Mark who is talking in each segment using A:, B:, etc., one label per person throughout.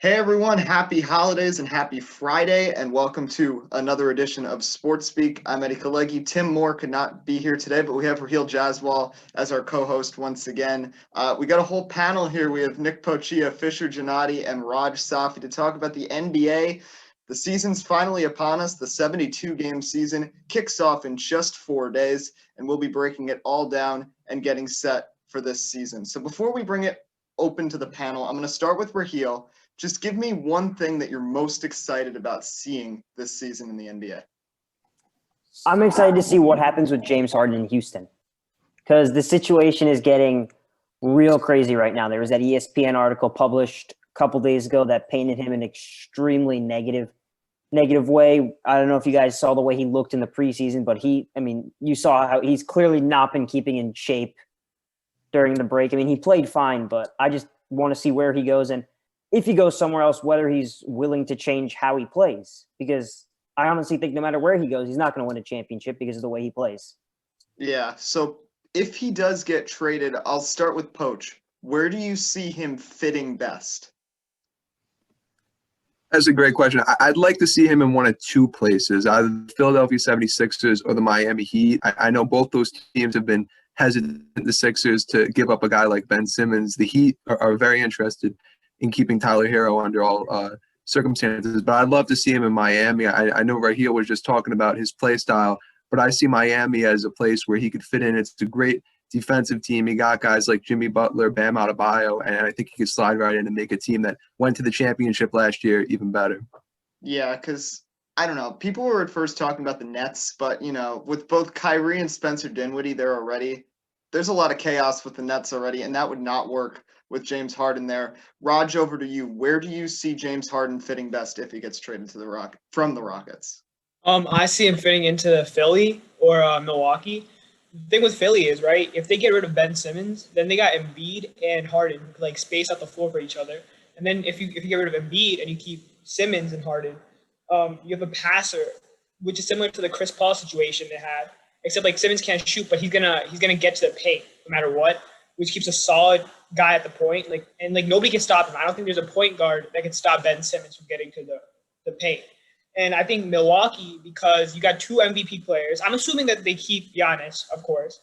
A: Hey everyone, happy holidays and happy Friday, and welcome to another edition of Sports Speak. I'm Eddie Kalegi. Tim Moore could not be here today, but we have Rahill Jaiswal as our co-host once again. We got a whole panel here. We have Nick Pocchia, Fisher Giannotti, and Safi to talk about the NBA. The season's finally upon us. The 72-game season kicks off in just 4 days, and we'll be breaking it all down and getting set for this season. So before we bring it open to the panel, I'm going to start with Rahill. Just give me one thing that you're most excited about seeing this season in the NBA.
B: I'm excited to see what happens with James Harden in Houston because the situation is getting real crazy right now. There was that ESPN article published a couple days ago that painted him in an extremely negative way. I don't know if you guys saw the way he looked in the preseason, but you saw how he's clearly not been keeping in shape during the break. I mean, he played fine, but I just want to see where he goes and if he goes somewhere else, whether he's willing to change how he plays, because I honestly think no matter where he goes, he's not going to win a championship because of the way he plays.
A: Yeah, so if he does get traded, I'll start with Poach. Where do you see him fitting best?
C: That's a great question. I'd like to see him in one of two places, either the Philadelphia 76ers or the Miami Heat. I know both those teams have been hesitant, the Sixers, to give up a guy like Ben Simmons. The Heat are very interested in keeping Tyler Hero under all circumstances. But I'd love to see him in Miami. I know Rahill was just talking about his play style, but I see Miami as a place where he could fit in. It's a great defensive team. You got guys like Jimmy Butler, Bam Adebayo, and I think he could slide right in and make a team that went to the championship last year even better.
A: Yeah, because I don't know. People were at first talking about the Nets, but, with both Kyrie and Spencer Dinwiddie there already, there's a lot of chaos with the Nets already, and that would not work with James Harden there. Raj, over to you. Where do you see James Harden fitting best if he gets traded to from the Rockets?
D: I see him fitting into Philly or Milwaukee. The thing with Philly is, right, if they get rid of Ben Simmons, then they got Embiid and Harden, space out the floor for each other. And then if you get rid of Embiid and you keep Simmons and Harden, you have a passer, which is similar to the Chris Paul situation they had, except Simmons can't shoot, but he's gonna get to the paint no matter what, which keeps a solid guy at the point. And nobody can stop him. I don't think there's a point guard that can stop Ben Simmons from getting to the paint. And I think Milwaukee, because you got two MVP players. I'm assuming that they keep Giannis, of course,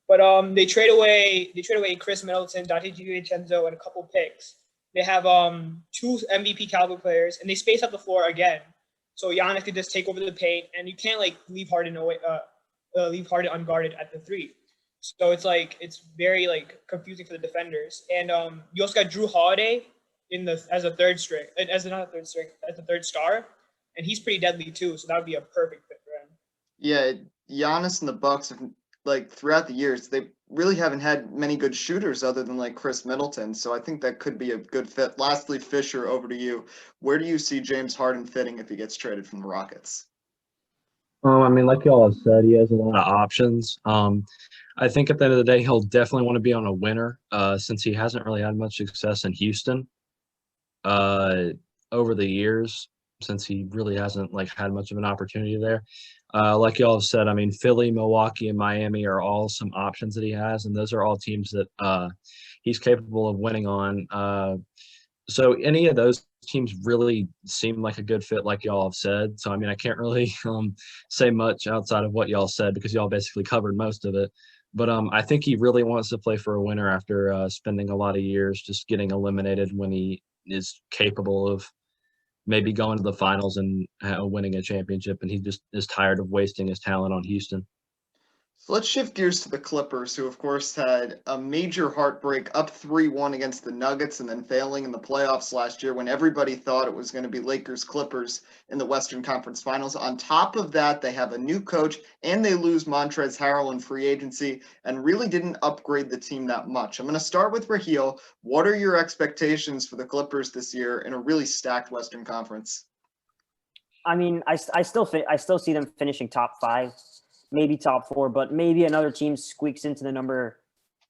D: but they trade away Chris Middleton, Dante DiVincenzo, and a couple picks. They have two MVP caliber players, and they space out the floor again, so Giannis could just take over the paint, and you can't leave Harden unguarded at the three. So it's very confusing for the defenders. And you also got Drew Holiday as the third star. And he's pretty deadly too, so that would be a perfect fit for him.
A: Yeah, Giannis and the Bucks have throughout the years, they really haven't had many good shooters other than Chris Middleton. So I think that could be a good fit. Lastly, Fisher, over to you. Where do you see James Harden fitting if he gets traded from the Rockets?
E: Like y'all have said, he has a lot of options. I think at the end of the day, he'll definitely want to be on a winner since he hasn't really had much success in Houston over the years, since he really hasn't had much of an opportunity there. Like y'all have said, Philly, Milwaukee, and Miami are all some options that he has, and those are all teams that he's capable of winning on. So any of those teams really seem like a good fit, like y'all have said. So, I can't really say much outside of what y'all said because y'all basically covered most of it. But I think he really wants to play for a winner after spending a lot of years just getting eliminated when he is capable of maybe going to the finals and winning a championship, and he just is tired of wasting his talent on Houston.
A: So let's shift gears to the Clippers, who, of course, had a major heartbreak, up 3-1 against the Nuggets and then failing in the playoffs last year when everybody thought it was going to be Lakers-Clippers in the Western Conference Finals. On top of that, they have a new coach, and they lose Montrezl Harrell in free agency and really didn't upgrade the team that much. I'm going to start with Rahill. What are your expectations for the Clippers this year in a really stacked Western Conference?
B: I still see them finishing top 5. Maybe top 4, but maybe another team squeaks into the number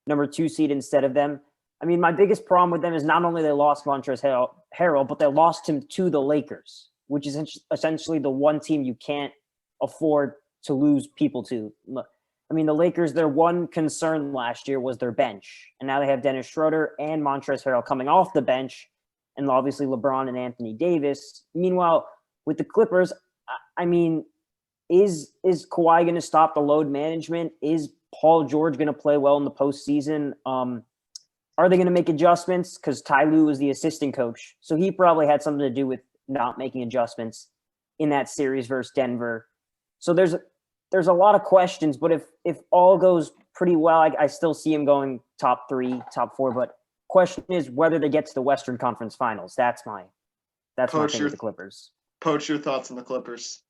B: 2 seed instead of them. My biggest problem with them is not only they lost Montrezl Harrell, but they lost him to the Lakers, which is essentially the one team you can't afford to lose people to. The Lakers, their one concern last year was their bench, and now they have Dennis Schroeder and Montrezl Harrell coming off the bench, and obviously LeBron and Anthony Davis. Meanwhile, with the Clippers, I mean, is Kawhi going to stop the load management? Is Paul George going to play well in the postseason? Are they going to make adjustments? Because Ty Lue was the assistant coach, so he probably had something to do with not making adjustments in that series versus Denver. So there's a lot of questions, but if all goes pretty well, I still see him going top 3, top 4. But question is whether they get to the Western Conference Finals. That's my thing with the Clippers.
A: Poach, your thoughts on the Clippers?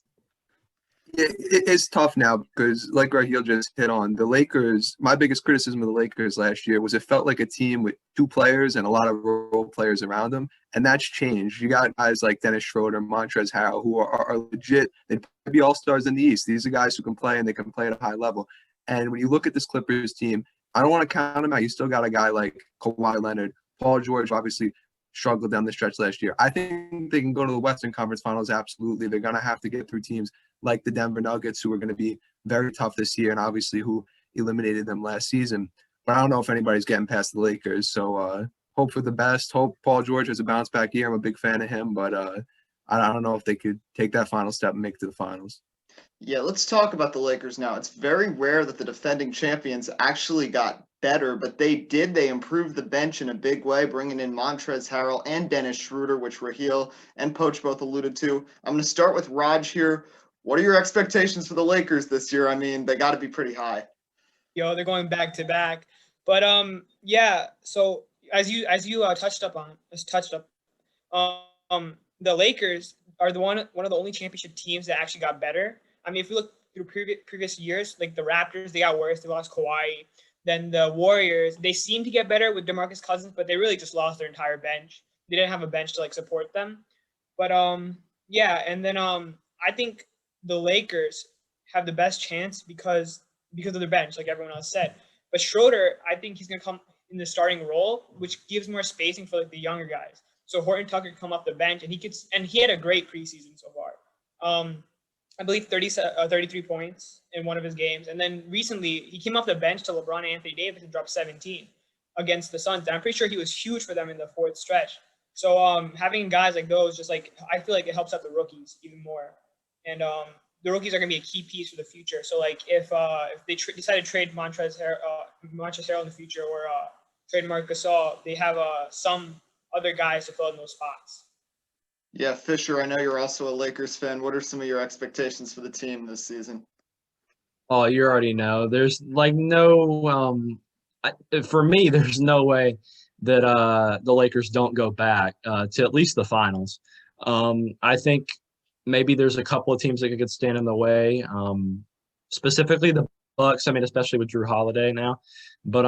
C: It's tough now because, like Rahill just hit on, the Lakers, my biggest criticism of the Lakers last year was it felt like a team with 2 players and a lot of role players around them, and that's changed. You got guys like Dennis Schroeder, Montrezl Harrell, who are legit. They'd be all-stars in the East. These are guys who can play, and they can play at a high level. And when you look at this Clippers team, I don't want to count them out. You still got a guy like Kawhi Leonard. Paul George obviously struggled down the stretch last year. I think they can go to the Western Conference Finals, absolutely. They're going to have to get through teams like the Denver Nuggets, who are going to be very tough this year, and obviously who eliminated them last season. But I don't know if anybody's getting past the Lakers. So hope for the best. Hope Paul George has a bounce-back year. I'm a big fan of him, but I don't know if they could take that final step and make it to the finals.
A: Yeah, let's talk about the Lakers now. It's very rare that the defending champions actually got better, but they did. They improved the bench in a big way, bringing in Montrezl Harrell and Dennis Schroeder, which Rahill and Poach both alluded to. I'm going to start with Raj here. What are your expectations for the Lakers this year? I mean, they got to be pretty high.
D: Yo, they're going back to back. But yeah. So as you touched up, the Lakers are one of the only championship teams that actually got better. I mean, if we look through previous years, like the Raptors, they got worse. They lost Kawhi. Then the Warriors, they seem to get better with DeMarcus Cousins, but they really just lost their entire bench. They didn't have a bench to like support them. But yeah, and then I think the Lakers have the best chance because of their bench, like everyone else said. But Schroeder, I think he's gonna come in the starting role, which gives more spacing for like the younger guys. So Horton Tucker could come off the bench, and he had a great preseason so far. I believe 33 points in one of his games. And then recently, he came off the bench to LeBron and Anthony Davis and dropped 17 against the Suns. And I'm pretty sure he was huge for them in the fourth stretch. So having guys like those, just like I feel like it helps out the rookies even more. And the rookies are going to be a key piece for the future. So like if they decide to trade Montrezl Harrell in the future or trade Marc Gasol, they have some other guys to fill in those spots.
A: Yeah, Fisher, I know you're also a Lakers fan. What are some of your expectations for the team this season?
E: Oh, you already know. There's like no for me, there's no way that the Lakers don't go back to at least the finals. I think maybe there's a couple of teams that could stand in the way. Specifically the Bucks, I mean, especially with Drew Holiday now. But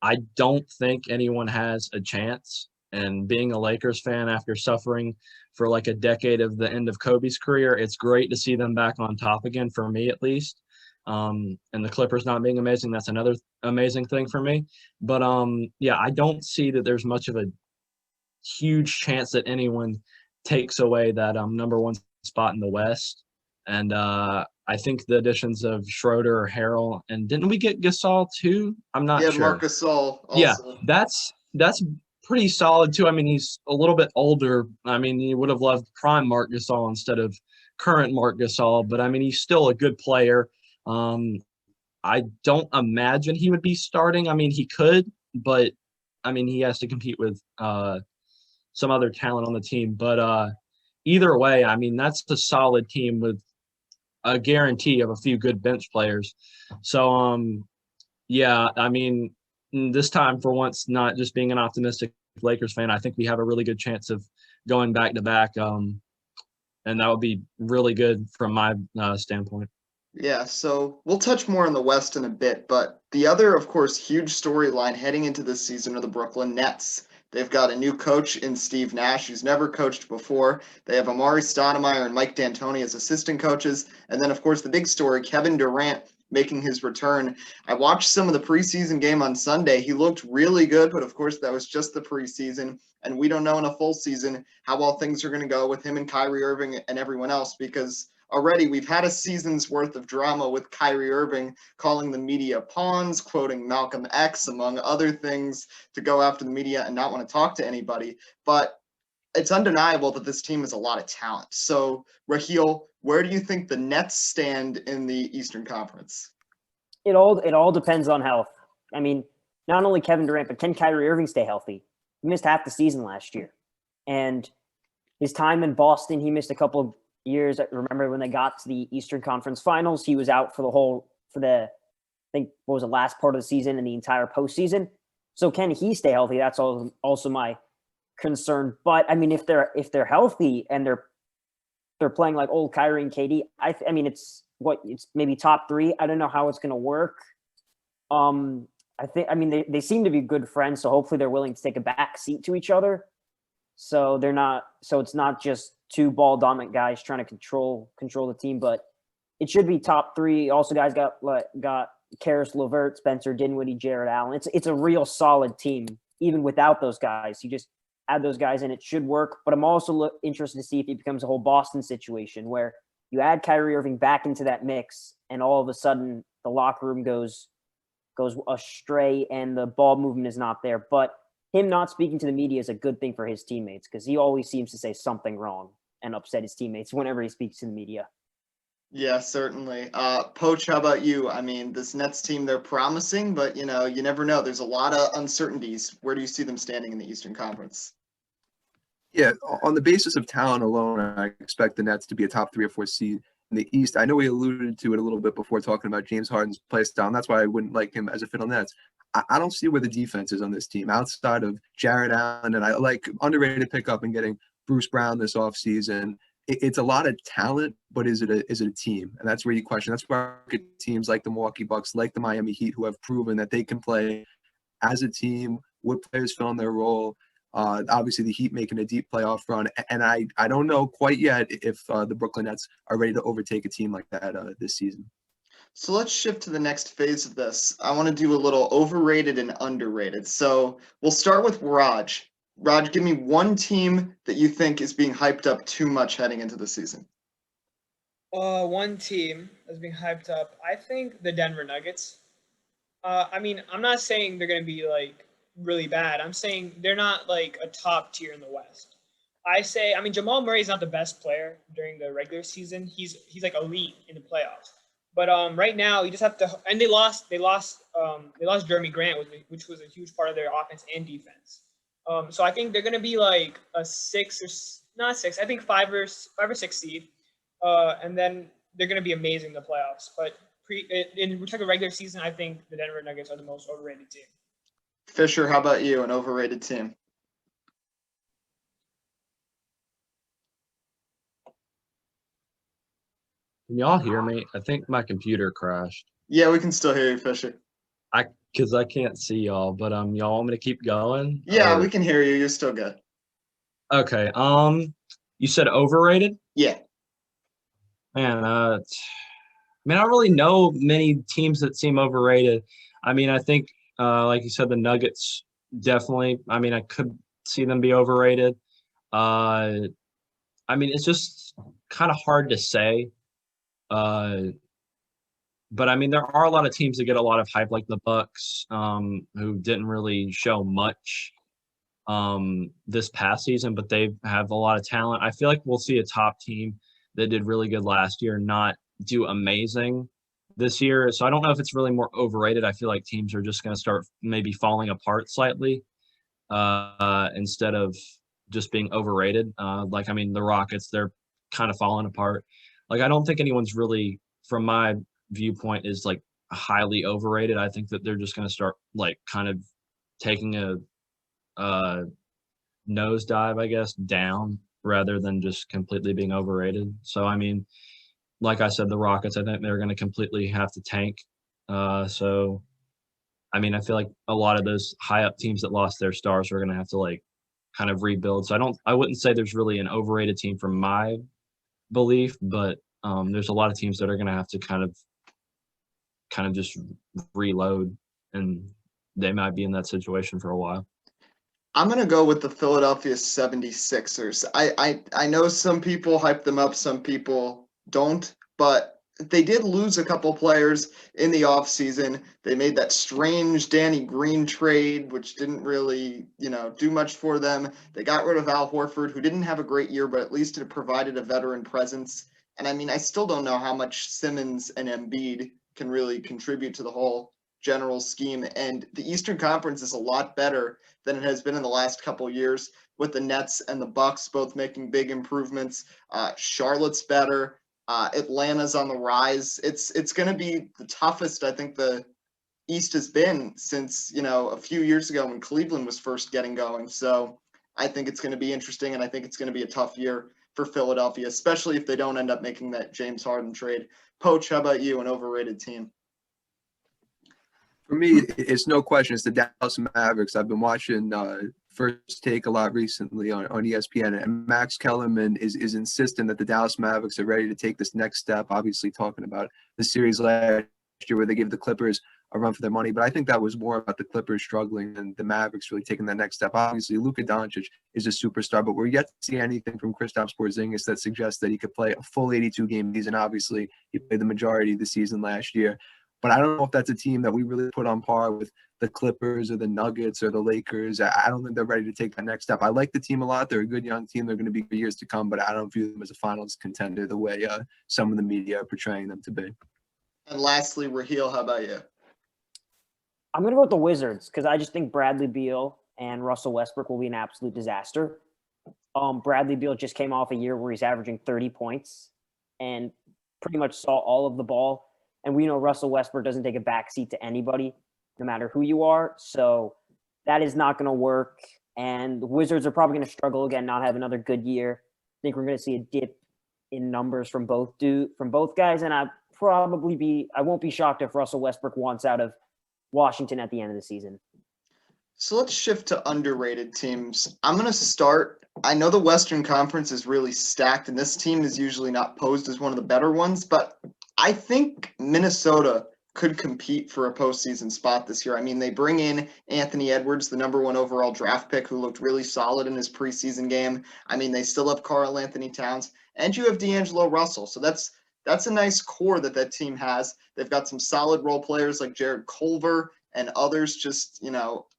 E: I don't think anyone has a chance. And being a Lakers fan after suffering for like a decade of the end of Kobe's career, it's great to see them back on top again, for me at least. And the Clippers not being amazing, that's another amazing thing for me. But yeah, I don't see that there's much of a huge chance that anyone takes away that number 1 spot in the West. And I think the additions of Schroeder or Harrell, and didn't we get Gasol too? I'm not sure.
A: Yeah, Marc Gasol also.
E: Yeah, that's pretty solid too. I mean, he's a little bit older. I mean, you would have loved prime Marc Gasol instead of current Marc Gasol, but I mean, he's still a good player. I don't imagine he would be starting. I mean, he could, but I mean, he has to compete with some other talent on the team. But either way, I mean, that's a solid team with a guarantee of a few good bench players. So, yeah, I mean, this time for once, not just being an optimistic Lakers fan, I think we have a really good chance of going back to back. And that would be really good from my standpoint.
A: Yeah, so we'll touch more on the West in a bit, but the other, of course, huge storyline heading into this season are the Brooklyn Nets. They've got a new coach in Steve Nash, who's never coached before. They have Amari Stoudemire and Mike D'Antoni as assistant coaches. And then, of course, the big story, Kevin Durant making his return. I watched some of the preseason game on Sunday. He looked really good, but of course that was just the preseason. And we don't know in a full season how well things are going to go with him and Kyrie Irving and everyone else, because already we've had a season's worth of drama with Kyrie Irving calling the media pawns, quoting Malcolm X, among other things, to go after the media and not want to talk to anybody. But it's undeniable that this team has a lot of talent. So, Rahill, where do you think the Nets stand in the Eastern Conference?
B: It all depends on health. I mean, not only Kevin Durant, but can Kyrie Irving stay healthy? He missed half the season last year. And his time in Boston, he missed a couple of years. I remember when they got to the Eastern Conference Finals, he was out for I think, what was the last part of the season and the entire postseason. So can he stay healthy? That's also my concern. But I mean, if they're healthy and they're playing like old Kyrie and KD, I mean, it's maybe top 3. I don't know how it's going to work. I mean, they seem to be good friends, so hopefully they're willing to take a back seat to each other. So it's not just 2 ball dominant guys trying to control the team, but it should be top 3. Also, guys got Karis LeVert, Spencer Dinwiddie, Jared Allen. It's a real solid team, even without those guys. You just add those guys in, it should work. But I'm also interested to see if it becomes a whole Boston situation where you add Kyrie Irving back into that mix, and all of a sudden the locker room goes astray and the ball movement is not there. But him not speaking to the media is a good thing for his teammates because he always seems to say something wrong and upset his teammates whenever he speaks to the media.
A: Yeah, certainly. Poach, how about you? I mean, this Nets team, they're promising, but, you never know. There's a lot of uncertainties. Where do you see them standing in the Eastern Conference?
C: Yeah, on the basis of talent alone, I expect the Nets to be a top 3 or 4 seed in the East. I know we alluded to it a little bit before talking about James Harden's play style, and that's why I wouldn't like him as a fit on the Nets. I don't see where the defense is on this team outside of Jared Allen, and I like underrated pickup and getting Bruce Brown this offseason. It's a lot of talent, but is it a team? And that's where you question. That's why teams like the Milwaukee Bucks, like the Miami Heat, who have proven that they can play as a team with players filling their role. Obviously, the Heat making a deep playoff run, and I don't know quite yet if the Brooklyn Nets are ready to overtake a team like that this season.
A: So let's shift to the next phase of this. I want to do a little overrated and underrated. So we'll start with Raj. Raj, give me one team that you think is being hyped up too much heading into the season.
D: One team that's being hyped up, I think the Denver Nuggets. I mean, I'm not saying they're going to be like really bad. I'm saying they're not like a top tier in the West. I mean, Jamal Murray's not the best player during the regular season. He's like elite in the playoffs. But right now, you just have to. And they lost Jeremy Grant, which was a huge part of their offense and defense. So I think they're going to be like a 6 or not 6. I think 5 or 6 seed, and then they're going to be amazing in the playoffs. But in we're talking regular season, I think the Denver Nuggets are the most overrated team.
A: Fisher, how about you? An overrated team?
E: Can y'all hear me? I think my computer crashed.
A: Yeah, we can still hear you, Fisher.
E: Because I can't see y'all, but y'all want me to keep going?
A: Yeah, we can hear you. You're still good.
E: Okay. You said overrated?
A: Yeah.
E: Man, I don't really know many teams that seem overrated. I mean, I think, like you said, the Nuggets definitely. I mean, I could see them be overrated. I mean, it's just kind of hard to say. But I mean, there are a lot of teams that get a lot of hype, like the Bucks, who didn't really show much this past season, but they have a lot of talent. I feel like we'll see a top team that did really good last year not do amazing this year. So I don't know if it's really more overrated. I feel like teams are just going to start maybe falling apart slightly instead of just being overrated. Like, I mean, the Rockets, they're kind of falling apart. Like, I don't think anyone's really, from my viewpoint, is like highly overrated. I think that they're just going to start like kind of taking a nosedive, I guess, down rather than just completely being overrated. So, I mean, like I said, the Rockets, I think they're going to completely have to tank. So, I mean, I feel like a lot of those high up teams that lost their stars are going to have to like kind of rebuild. So I wouldn't say there's really an overrated team from my belief, but there's a lot of teams that are going to have to kind of just reload, and they might be in that situation for a while.
A: I'm going to go with the Philadelphia 76ers. I know some people hype them up, some people don't, but they did lose a couple players in the offseason. They made that strange Danny Green trade, which didn't really, do much for them. They got rid of Al Horford, who didn't have a great year, but at least it provided a veteran presence. And I mean, I still don't know how much Simmons and Embiid can really contribute to the whole general scheme. And the Eastern Conference is a lot better than it has been in the last couple years, with the Nets and the Bucks both making big improvements. Charlotte's better. Atlanta's on the rise. It's going to be the toughest I think the East has been since, a few years ago when Cleveland was first getting going. So I think it's going to be interesting, and I think it's going to be a tough year for Philadelphia, especially if they don't end up making that James Harden trade. Poach, how about you, an overrated team?
C: For me, it's no question. It's the Dallas Mavericks. I've been watching First Take a lot recently on ESPN, and Max Kellerman is insistent that the Dallas Mavericks are ready to take this next step. Obviously, talking about the series last year where they gave the Clippers a run for their money, but I think that was more about the Clippers struggling and the Mavericks really taking that next step. Obviously, Luka Doncic is a superstar, but we're yet to see anything from Kristaps Porzingis that suggests that he could play a full 82-game season. Obviously, he played the majority of the season last year. But I don't know if that's a team that we really put on par with the Clippers or the Nuggets or the Lakers. I don't think they're ready to take that next step. I like the team a lot. They're a good young team. They're going to be for years to come, but I don't view them as a finals contender the way some of the media are portraying them to be.
A: And lastly, Rahill, how about you?
B: I'm going to go with the Wizards because I just think Bradley Beal and Russell Westbrook will be an absolute disaster. Bradley Beal just came off a year where he's averaging 30 points and pretty much saw all of the ball. And we know Russell Westbrook doesn't take a backseat to anybody, no matter who you are. So that is not going to work. And the Wizards are probably going to struggle again, not have another good year. I think we're going to see a dip in numbers from both guys. And I won't be shocked if Russell Westbrook wants out of Washington at the end of the season.
A: So let's shift to underrated teams. I'm going to start. I know the Western Conference is really stacked, and this team is usually not posed as one of the better ones, but I think Minnesota could compete for a postseason spot this year. I mean, they bring in Anthony Edwards, the number 1 overall draft pick, who looked really solid in his preseason game. I mean, they still have Karl Anthony Towns, and you have D'Angelo Russell. So that's a nice core that team has. They've got some solid role players like Jared Culver and others. Just,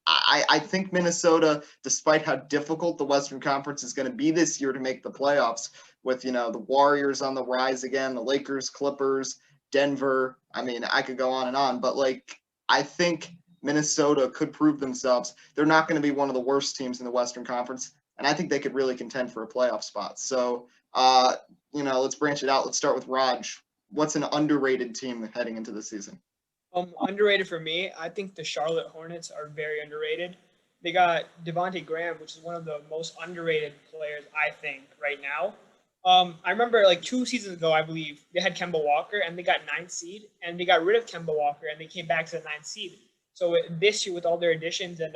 A: I think Minnesota, despite how difficult the Western Conference is going to be this year to make the playoffs, with, the Warriors on the rise again, the Lakers, Clippers, Denver. I mean, I could go on and on, but I think Minnesota could prove themselves. They're not going to be one of the worst teams in the Western Conference, and I think they could really contend for a playoff spot. So, let's branch it out. Let's start with Raj. What's an underrated team heading into the season?
D: Underrated for me, I think the Charlotte Hornets are very underrated. They got Devontae Graham, which is one of the most underrated players, I think, right now. I remember 2 seasons ago, I believe, they had Kemba Walker, and they got 9th seed, and they got rid of Kemba Walker, and they came back to the 9th seed. So this year, with all their additions and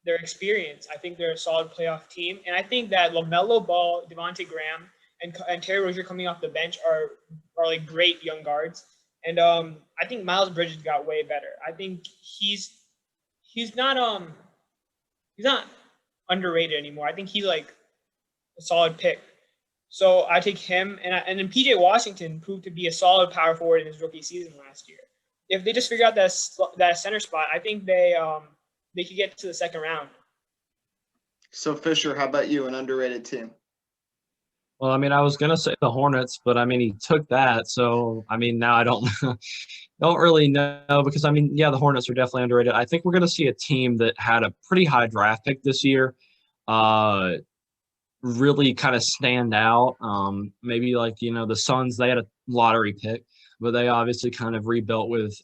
D: their experience, I think they're a solid playoff team. And I think that LaMelo Ball, Devontae Graham, and Terry Rozier coming off the bench are great young guards. And I think Miles Bridges got way better. I think he's not underrated anymore. I think he's a solid pick. So I take him, and then PJ Washington proved to be a solid power forward in his rookie season last year. If they just figure out that center spot, I think they could get to the second round.
E: So
A: Fisher, how about you, an underrated team?
E: Well, I mean, I was gonna say the Hornets, but I mean, he took that, so I mean, now I don't really know because I mean, yeah, the Hornets are definitely underrated. I think we're gonna see a team that had a pretty high draft pick this year, really kind of stand out. Maybe the Suns, they had a lottery pick, but they obviously kind of rebuilt with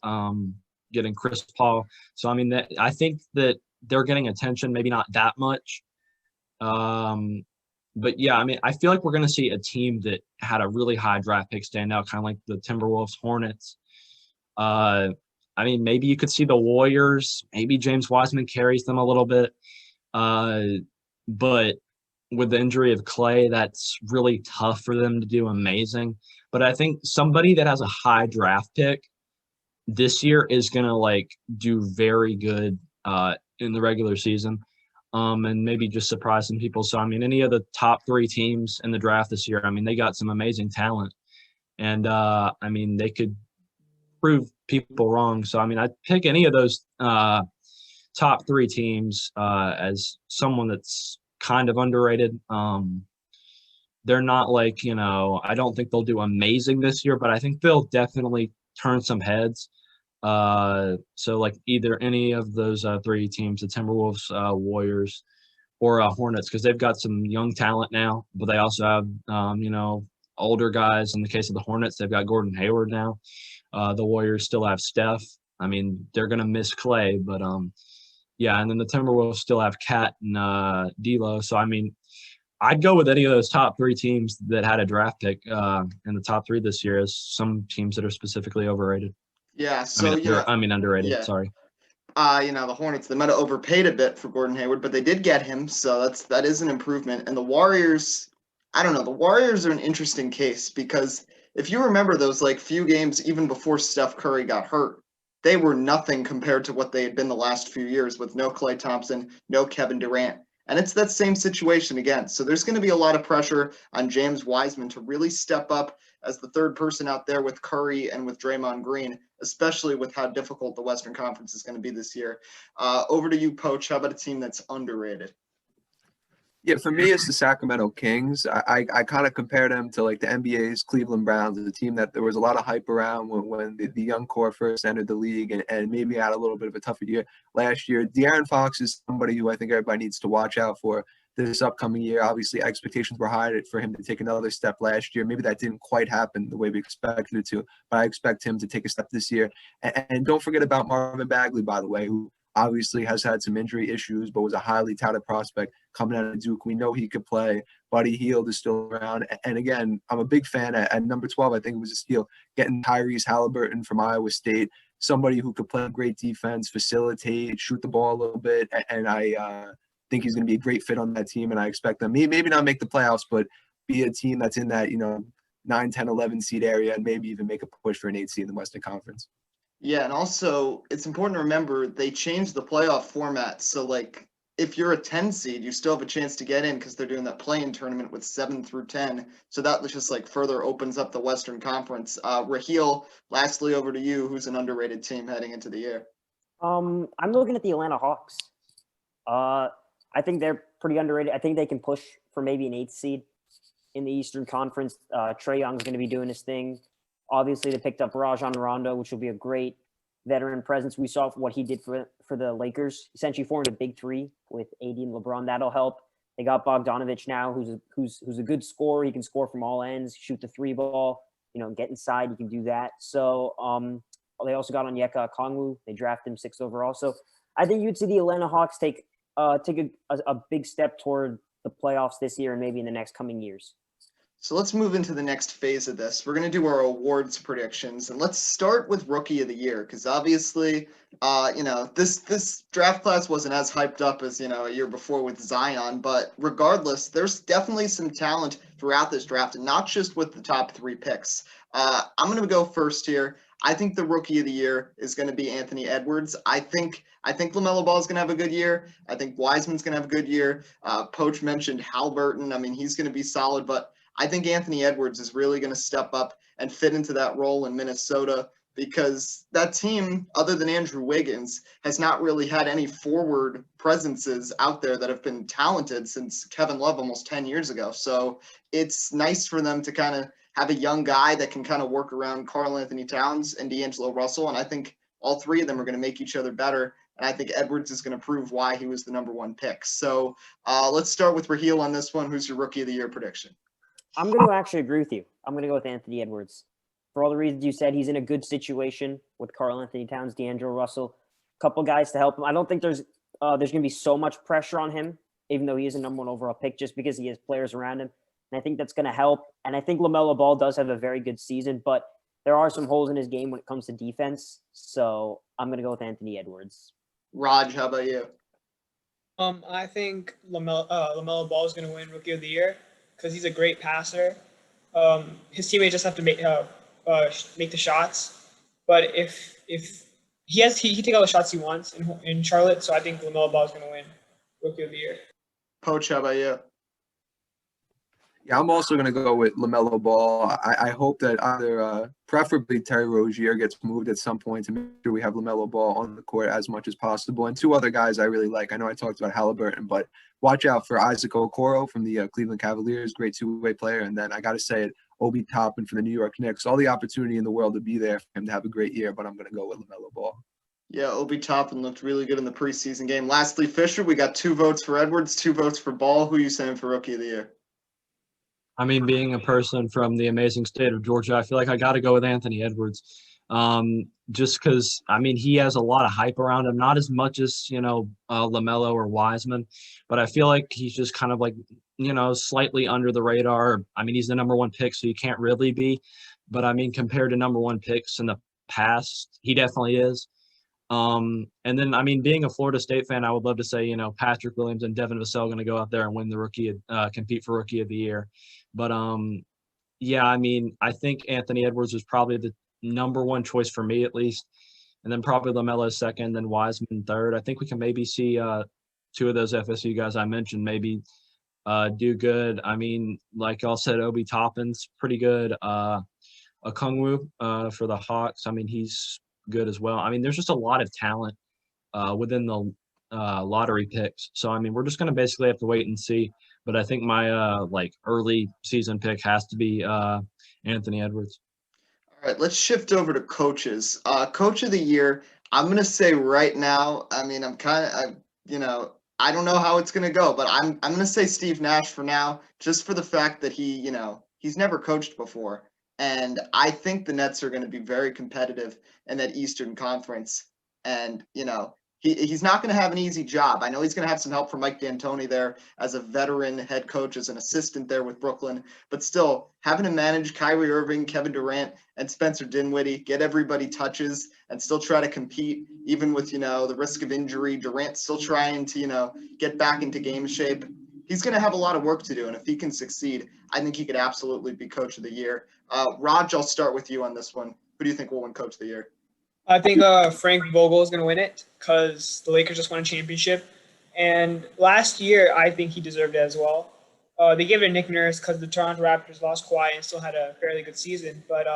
E: getting Chris Paul. So I mean, I think that they're getting attention, maybe not that much. But yeah, I mean, I feel like we're going to see a team that had a really high draft pick stand out, kind of like the Timberwolves, Hornets. I mean, maybe you could see the Warriors. Maybe James Wiseman carries them a little bit. But with the injury of Clay, that's really tough for them to do amazing. But I think somebody that has a high draft pick this year is going to do very good in the regular season. And maybe just surprise some people. So, I mean, any of the top 3 teams in the draft this year, I mean, they got some amazing talent. And I mean, they could prove people wrong. So I mean, I'd pick any of those top three teams as someone that's kind of underrated. They're not like, I don't think they'll do amazing this year, but I think they'll definitely turn some heads. So like either any of those three teams, the Timberwolves, Warriors, or Hornets, because they've got some young talent now, but they also have, older guys. In the case of the Hornets, they've got Gordon Hayward now. The Warriors still have Steph. I mean, they're going to miss Clay, but yeah, and then the Timberwolves still have Cat and D'Lo. So, I mean, I'd go with any of those top three teams that had a draft pick in the top three this year as some teams that are specifically overrated.
A: Yeah, so
E: Underrated.
A: yeah.
E: Sorry.
A: The Hornets, they might have overpaid a bit for Gordon Hayward, but they did get him, so that is an improvement. And the Warriors, I don't know, the Warriors are an interesting case because if you remember those like few games even before Steph Curry got hurt, they were nothing compared to what they had been the last few years with no Klay Thompson, no Kevin Durant. And it's that same situation again. So there's going to be a lot of pressure on James Wiseman to really step up as the third person out there with Curry and with Draymond Green, especially with how difficult the Western Conference is going to be this year. Over to you, Poach. How about a team that's underrated?
C: Yeah, for me, it's the Sacramento Kings. I kind of compare them to like the NBA's Cleveland Browns, a team that there was a lot of hype around when the young core first entered the league and maybe had a little bit of a tougher year last year. De'Aaron Fox is somebody who I think everybody needs to watch out for this upcoming year. Obviously, expectations were high for him to take another step last year. Maybe that didn't quite happen the way we expected it to, but I expect him to take a step this year. And don't forget about Marvin Bagley, by the way, who obviously has had some injury issues, but was a highly touted prospect coming out of Duke. We know he could play. Buddy Hield is still around. And again, I'm a big fan at number 12. I think it was a steal getting Tyrese Halliburton from Iowa State, somebody who could play great defense, facilitate, shoot the ball a little bit. And I think he's going to be a great fit on that team. And I expect them maybe not make the playoffs, but be a team that's in that, 9, 10, 11 seed area and maybe even make a push for an 8 seed in the Western Conference.
A: Yeah, and also it's important to remember they changed the playoff format. So, like, if you're a 10 seed, you still have a chance to get in because they're doing that play-in tournament with 7 through 10. So that just like further opens up the Western Conference. Rahill, lastly, over to you. Who's an underrated team heading into the year?
B: I'm looking at the Atlanta Hawks. I think they're pretty underrated. I think they can push for maybe an 8th seed in the Eastern Conference. Trae Young's going to be doing his thing. Obviously, they picked up Rajon Rondo, which will be a great veteran presence. We saw what he did for the Lakers. Essentially formed a big three with AD and LeBron. That'll help. They got Bogdanovich now, who's a good scorer. He can score from all ends, shoot the 3 ball, get inside. He can do that. So they also got Onyeka Okongwu. They drafted him 6th overall. So I think you'd see the Atlanta Hawks take a big step toward the playoffs this year and maybe in the next coming years.
A: So let's move into the next phase of this. We're going to do our awards predictions, and let's start with Rookie of the Year because obviously, this draft class wasn't as hyped up as a year before with Zion. But regardless, there's definitely some talent throughout this draft, and not just with the top 3 picks. I'm going to go first here. I think the Rookie of the Year is going to be Anthony Edwards. I think LaMelo Ball is going to have a good year. I think Wiseman's going to have a good year. Poach mentioned Halliburton. I mean, he's going to be solid, but I think Anthony Edwards is really going to step up and fit into that role in Minnesota because that team, other than Andrew Wiggins, has not really had any forward presences out there that have been talented since Kevin Love almost 10 years ago. So it's nice for them to kind of have a young guy that can kind of work around Karl Anthony Towns and D'Angelo Russell. And I think all 3 of them are going to make each other better. And I think Edwards is going to prove why he was the number 1 pick. So let's start with Rahill on this one. Who's your Rookie of the Year prediction?
B: I'm going to actually agree with you. I'm going to go with Anthony Edwards. For all the reasons you said, he's in a good situation with Karl Anthony Towns, D'Angelo Russell, a couple guys to help him. I don't think there's going to be so much pressure on him, even though he is a number 1 overall pick, just because he has players around him. And I think that's going to help. And I think LaMelo Ball does have a very good season, but there are some holes in his game when it comes to defense. So I'm going to go with Anthony Edwards.
A: Raj, how about you?
D: I think LaMelo Ball is going to win Rookie of the Year because he's a great passer. His teammates just have to make the shots. But if he take all the shots he wants in Charlotte, so I think LaMelo Ball is going to win Rookie of the Year.
A: Poach, how about you?
C: Yeah, I'm also going to go with LaMelo Ball. I hope that either, preferably Terry Rozier gets moved at some point to make sure we have LaMelo Ball on the court as much as possible. And two other guys I really like. I know I talked about Halliburton, but watch out for Isaac Okoro from the Cleveland Cavaliers, great two-way player. And then I got to say it, Obi Toppin for the New York Knicks. All the opportunity in the world to be there for him to have a great year, but I'm going to go with LaMelo Ball.
A: Yeah, Obi Toppin looked really good in the preseason game. Lastly, Fisher, we got 2 votes for Edwards, 2 votes for Ball. Who are you saying for Rookie of the Year?
E: I mean, being a person from the amazing state of Georgia, I feel like I got to go with Anthony Edwards. Just because, I mean, he has a lot of hype around him, not as much as, LaMelo or Wiseman, but I feel like he's just kind of like, slightly under the radar. I mean, he's the number 1 pick, so you can't really be. But, I mean, compared to number 1 picks in the past, he definitely is. And then, I mean, being a Florida State fan, I would love to say, Patrick Williams and Devin Vassell going to go out there and win the compete for Rookie of the Year. But, yeah, I mean, I think Anthony Edwards was probably the number 1 choice for me, at least. And then probably LaMelo second, then Wiseman third. I think we can maybe see 2 of those FSU guys I mentioned maybe do good. I mean, like y'all said, Obi Toppin's pretty good. Okongwu for the Hawks, I mean, he's good as well. I mean, there's just a lot of talent within the lottery picks. So, I mean, we're just going to basically have to wait and see. But I think my early season pick has to be Anthony Edwards.
A: All right, let's shift over to coaches. Coach of the Year, I'm going to say right now, I mean, I don't know how it's going to go, but I'm going to say Steve Nash for now, just for the fact that he's never coached before. And I think the Nets are going to be very competitive in that Eastern Conference. And, he's not going to have an easy job. I know he's going to have some help from Mike D'Antoni there as a veteran head coach, as an assistant there with Brooklyn. But still, having to manage Kyrie Irving, Kevin Durant, and Spencer Dinwiddie, get everybody touches, and still try to compete, even with, the risk of injury. Durant still trying to, get back into game shape. He's going to have a lot of work to do, and if he can succeed, I think he could absolutely be Coach of the Year. Raj, I'll start with you on this one. Who do you think will win Coach of the Year?
D: I think Frank Vogel is going to win it because the Lakers just won a championship. And last year, I think he deserved it as well. They gave it to Nick Nurse because the Toronto Raptors lost Kawhi and still had a fairly good season. But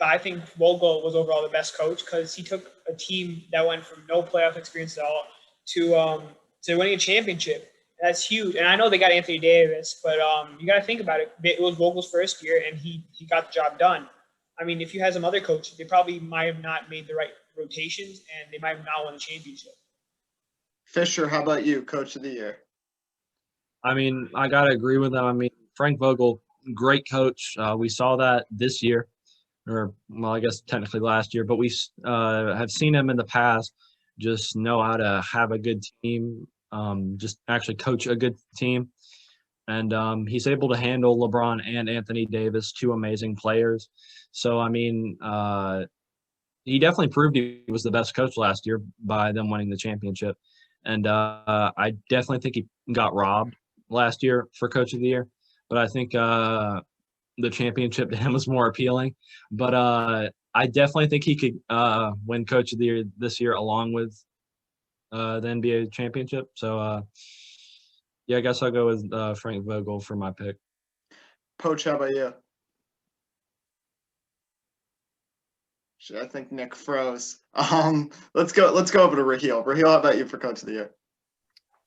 D: I think Vogel was overall the best coach because he took a team that went from no playoff experience at all to winning a championship. That's huge. And I know they got Anthony Davis, but you got to think about it. It was Vogel's first year, and he got the job done. I mean, if you had some other coaches, they probably might have not made the right rotations, and they might have not won the championship.
A: Fisher, how about you, Coach of the Year?
E: I mean, I got to agree with them. I mean, Frank Vogel, great coach. We saw that this year, or, well, I guess technically last year, but we have seen him in the past just know how to have a good team, just actually coach a good team. And he's able to handle LeBron and Anthony Davis, 2 amazing players. So, I mean, he definitely proved he was the best coach last year by them winning the championship. And I definitely think he got robbed last year for Coach of the Year. But I think the championship to him was more appealing. But I definitely think he could win Coach of the Year this year along with the NBA championship. So, yeah, I guess I'll go with Frank Vogel for my pick.
A: Poach, how about you? I think Nick froze. Let's go over to Rahill. Rahill, how about you for Coach of the Year?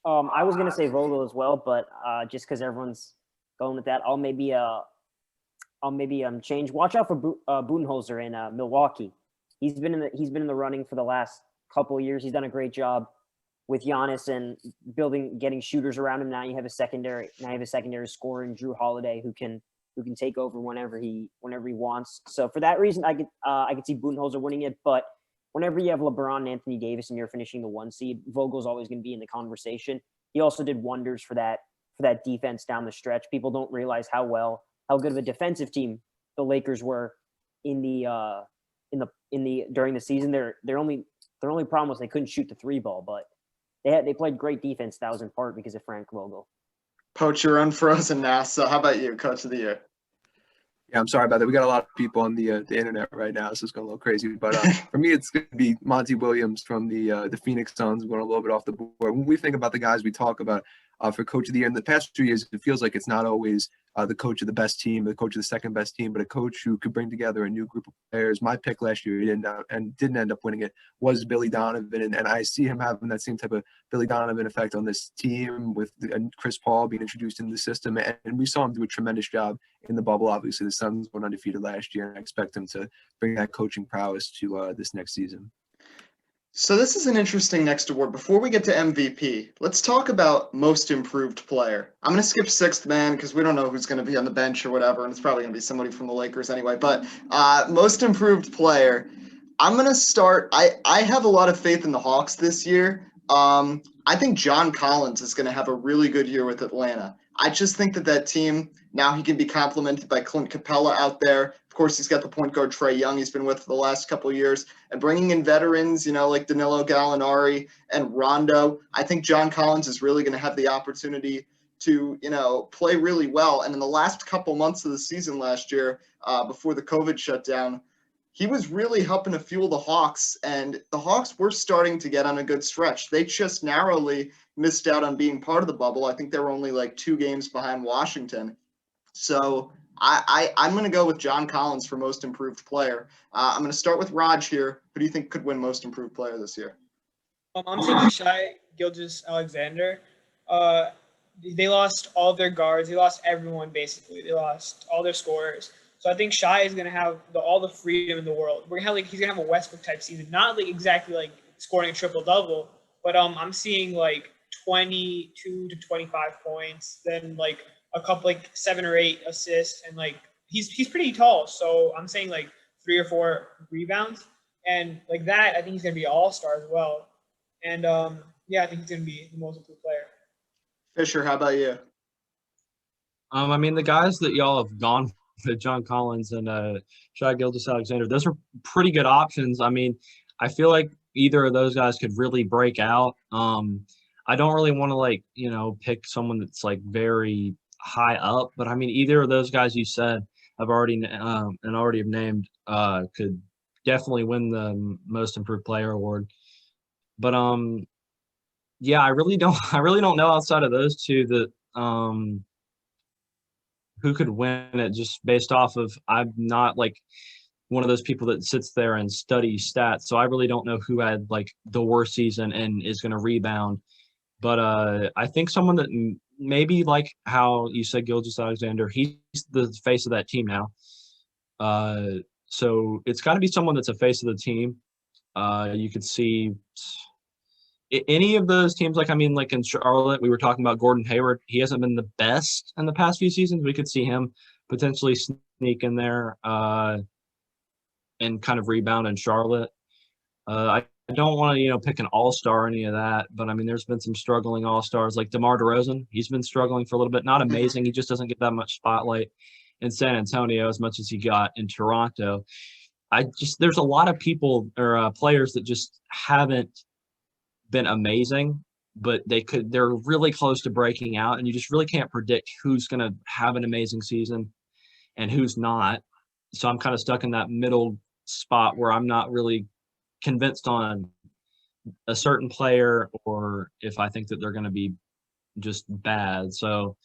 B: I was gonna say Vogel as well, but just because everyone's going with that, I'll maybe change. Watch out for Budenholzer in Milwaukee. He's been in the running for the last couple of years. He's done a great job with Giannis and getting shooters around him. Now you have a secondary scorer in Drew Holiday who can take over whenever he wants. So for that reason, I could see Budenholzer winning it. But whenever you have LeBron and Anthony Davis and you're finishing the 1 seed, Vogel's always going to be in the conversation. He also did wonders for that defense down the stretch. People don't realize how good of a defensive team the Lakers were in the during the season. Their only problem was they couldn't shoot the 3 ball, but they played great defense. That was in part because of Frank Vogel.
A: Poach, you're unfrozen now. So how about you, Coach of the Year?
C: Yeah, I'm sorry about that. We got a lot of people on the internet right now, so it's going a little crazy. But for me, it's going to be Monty Williams from the Phoenix Suns. Going a little bit off the board. When we think about the guys we talk about, for Coach of the Year. In the past 2 years, it feels like it's not always the coach of the best team, the coach of the second best team, but a coach who could bring together a new group of players. My pick last year, he didn't end up winning it, was Billy Donovan. And I see him having that same type of Billy Donovan effect on this team with Chris Paul being introduced into the system. And we saw him do a tremendous job in the bubble. Obviously, the Suns went undefeated last year, and I expect him to bring that coaching prowess to this next season.
A: So this is an interesting next award. Before we get to MVP, let's talk about most improved player. I'm going to skip sixth man because we don't know who's going to be on the bench or whatever, and it's probably going to be somebody from the Lakers anyway. But most improved player, I'm going to start. I have a lot of faith in the Hawks this year. I think John Collins is going to have a really good year with Atlanta. I just think that team, now he can be complemented by Clint Capella out there. Of course, he's got the point guard Trae Young he's been with for the last couple of years. And bringing in veterans, like Danilo Gallinari and Rondo, I think John Collins is really going to have the opportunity to, play really well. And in the last couple months of the season last year, before the COVID shutdown, he was really helping to fuel the Hawks, and the Hawks were starting to get on a good stretch. They just narrowly missed out on being part of the bubble. I think they were only like 2 games behind Washington. So I'm going to go with John Collins for most improved player. I'm going to start with Raj here. Who do you think could win most improved player this year?
D: I'm taking Shai Gilgeous-Alexander. They lost all their guards. They lost everyone, basically. They lost all their scorers. So I think Shai is going to have all the freedom in the world. He's going to have a Westbrook-type season. Not exactly scoring a triple-double, but I'm seeing 22 to 25 points, then a couple 7 or 8 assists, and he's pretty tall. So I'm saying 3 or 4 rebounds. And that, I think he's going to be an all-star as well. And I think he's going to be the most improved player.
A: Fisher, how about you?
E: The guys that y'all have gone with, John Collins and Shai Gilgeous-Alexander, those are pretty good options. I feel like either of those guys could really break out. I don't really want to pick someone that's very high up, but either of those guys you said have already have named could definitely win the most improved player award. But I really don't know outside of those two that who could win it, just based off of, I'm not one of those people that sits there and studies stats. So I really don't know who had the worst season and is going to rebound. But I think someone that maybe how you said Gilgeous-Alexander, he's the face of that team now. So it's got to be someone that's a face of the team. You could see any of those teams, in Charlotte, we were talking about Gordon Hayward. He hasn't been the best in the past few seasons. We could see him potentially sneak in there and kind of rebound in Charlotte. I don't want to, pick an all-star or any of that, but there's been some struggling all-stars like DeMar DeRozan. He's been struggling for a little bit. Not amazing. He just doesn't get that much spotlight in San Antonio as much as he got in Toronto. There's a lot of people or players that just haven't been amazing, but they're really close to breaking out, and you just really can't predict who's going to have an amazing season and who's not. So I'm kind of stuck in that middle spot where I'm not really convinced on a certain player, or if I think that they're going to be just bad. So